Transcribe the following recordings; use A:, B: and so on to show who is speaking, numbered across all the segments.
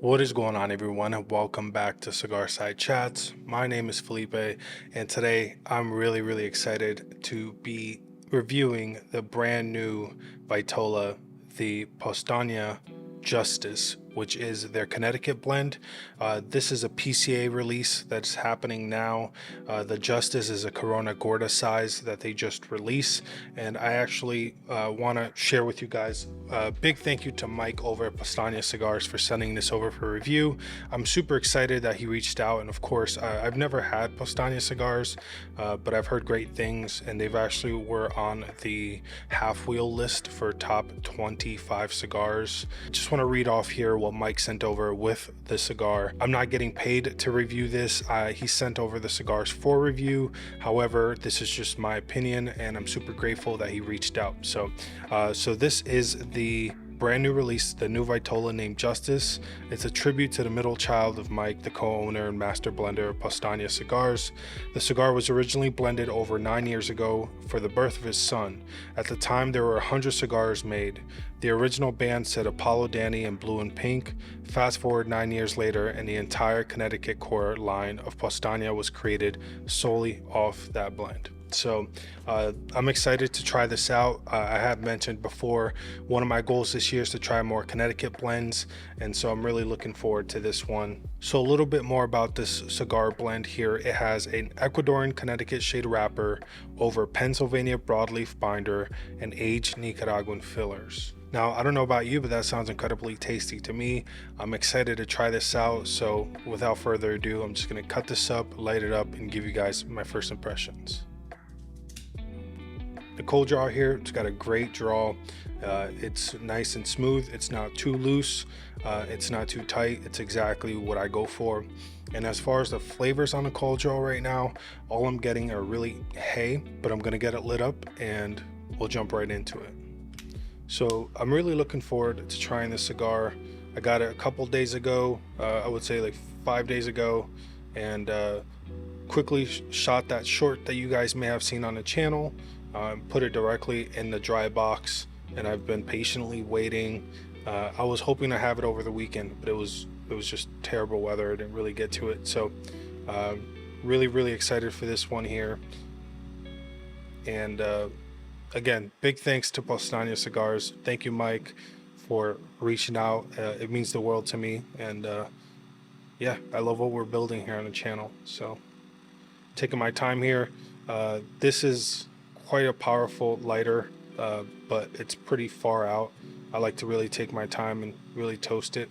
A: What is going on, everyone, and welcome back to Cigar Side Chats. My name is Felipe, and today I'm really excited to be reviewing the brand new Vitola, the Powstanie Justice, which is their Connecticut blend. This is a PCA release that's happening now. The Justice is a Corona Gorda size that they just released, and I actually want to share with you guys a big thank you to Mike over at Powstanie Cigars for sending this over for review. I'm super excited that he reached out, and of course, I've never had Powstanie cigars, but I've heard great things, and they've actually were on the half wheel list for top 25 cigars. Just want to read off here what Mike sent over with the cigar. I'm not getting paid to review this. He sent over the cigars for review. However, this is just my opinion, and I'm super grateful that he reached out. So this is the brand new release, the new Vitola named Justice. It's a tribute to the middle child of Mike, the co-owner and master blender of Powstanie Cigars. The cigar was originally blended over 9 years ago for the birth of his son. At the time, there were 100 cigars made. The original band said Apollo Danny in blue and pink. Fast forward 9 years later, and the entire Connecticut core line of Powstanie was created solely off that blend. So I'm excited to try this out. I have mentioned before, one of my goals this year is to try more Connecticut blends, and so I'm really looking forward to this one. So a little bit more about this cigar blend here. It has an Ecuadorian Connecticut shade wrapper over Pennsylvania broadleaf binder and aged Nicaraguan fillers. Now, I don't know about you, but that sounds incredibly tasty to me. I'm excited to try this out, so without further ado, I'm just going to cut this up, light it up, and give you guys my first impressions. The cold draw here, it's got a great draw. It's nice and smooth. It's not too loose. It's not too tight. It's exactly what I go for. And as far as the flavors on the cold draw right now, all I'm getting are really hay, but I'm gonna get it lit up and we'll jump right into it. So I'm really looking forward to trying this cigar. I got it a couple days ago, I would say like 5 days ago, and quickly shot that short that you guys may have seen on the channel. Put it directly in the dry box, and I've been patiently waiting. I was hoping to have it over the weekend, but it was just terrible weather. I didn't really get to it. So really excited for this one here. And again, big thanks to Powstanie Cigars. Thank you, Mike, for reaching out. It means the world to me, and yeah, I love what we're building here on the channel. So taking my time here. This is quite a powerful lighter, but it's pretty far out. I like to really take my time and really toast it.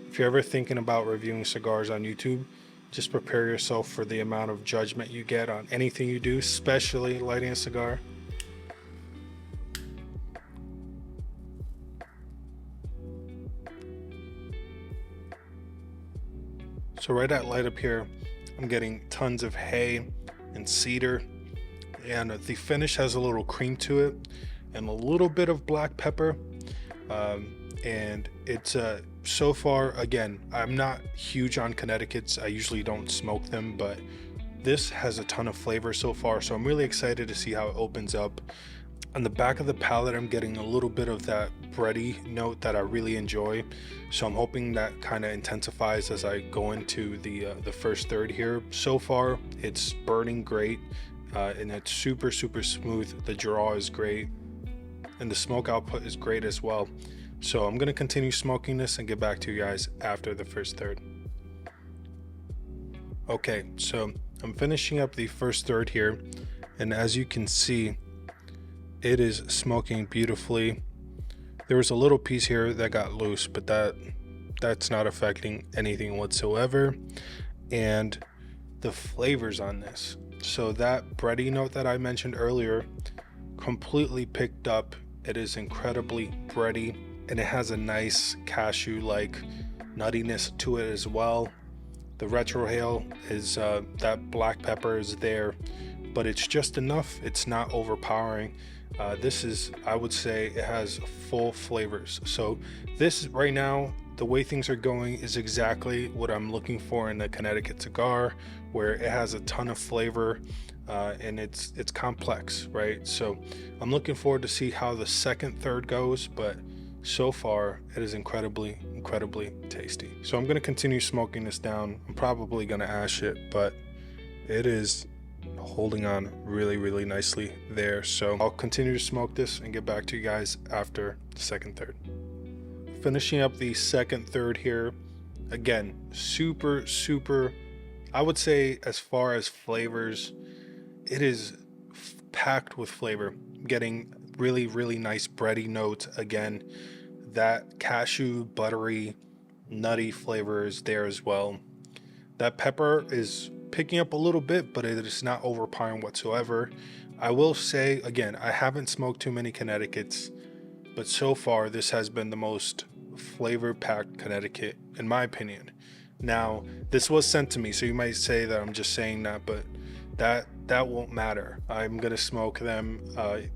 A: If you're ever thinking about reviewing cigars on YouTube, just prepare yourself for the amount of judgment you get on anything you do, especially lighting a cigar. So right at light up here, I'm getting tons of hay and cedar, and the finish has a little cream to it and a little bit of black pepper, and it's so far, again, I'm not huge on Connecticut's. I usually don't smoke them, but this has a ton of flavor so far, so I'm really excited to see how it opens up. On the back of the palate, I'm getting a little bit of that bready note that I really enjoy, so I'm hoping that kind of intensifies as I go into the first third here. So far, it's burning great, and it's super smooth. The draw is great, and the smoke output is great as well. So I'm going to continue smoking this and get back to you guys after the first third. Okay, so I'm finishing up the first third here, and as you can see, it is smoking beautifully. There was a little piece here that got loose, but that's not affecting anything whatsoever. And the flavors on this, so that bready note that I mentioned earlier, completely picked up. It is incredibly bready, and it has a nice cashew-like nuttiness to it as well. The retrohale is that black pepper is there, but it's just enough. It's not overpowering. This is, I would say, it has full flavors. So this right now, the way things are going is exactly what I'm looking for in a Connecticut cigar, where it has a ton of flavor, and it's complex, right? So I'm looking forward to see how the second third goes, but So far, it is incredibly tasty. So I'm going to continue smoking this down. I'm probably going to ash it, but it is holding on really nicely there. So I'll continue to smoke this and get back to you guys after the second third. Finishing up the second third here. Again, super, I would say as far as flavors, it is packed with flavor. Getting really nice bready notes. Again, that cashew, buttery, nutty flavor is there as well. That pepper is picking up a little bit, but it is not overpowering whatsoever. I will say, again, I haven't smoked too many Connecticut's, but so far this has been the most flavor packed Connecticut in my opinion. Now, this was sent to me, so you might say that I'm just saying that, but that won't matter. I'm gonna smoke them.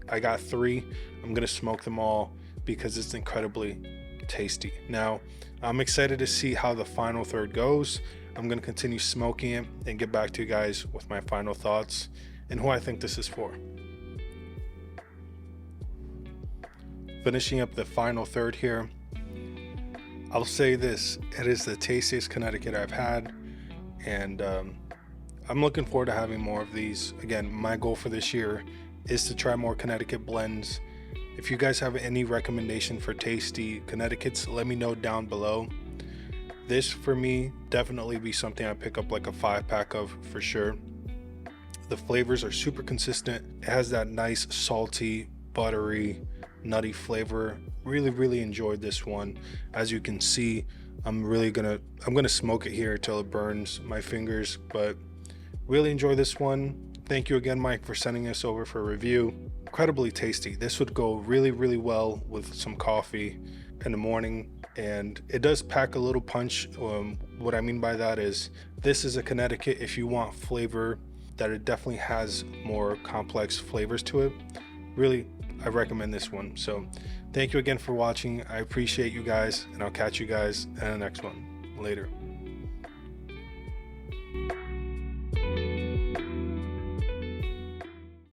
A: I got 3. I'm gonna smoke them all because it's incredibly tasty. Now, I'm excited to see how the final third goes. I'm gonna continue smoking it and get back to you guys with my final thoughts and who I think this is for. Finishing up the final third here, I'll say this: it is the tastiest Connecticut I've had, and I'm looking forward to having more of these. Again, my goal for this year is to try more Connecticut blends. If you guys have any recommendation for tasty Connecticut's, let me know down below. This for me definitely be something I pick up like a 5-pack of for sure. The flavors are super consistent. It has that nice salty, buttery, nutty flavor. Really enjoyed this one. As you can see, I'm gonna smoke it here till it burns my fingers, but really enjoy this one. Thank you again, Mike, for sending this over for review. Incredibly tasty. This would go really well with some coffee in the morning, and it does pack a little punch. What I mean by that is this is a Connecticut if you want flavor, that it definitely has more complex flavors to it. Really, I recommend this one. So thank you again for watching. I appreciate you guys, and I'll catch you guys in the next one. Later.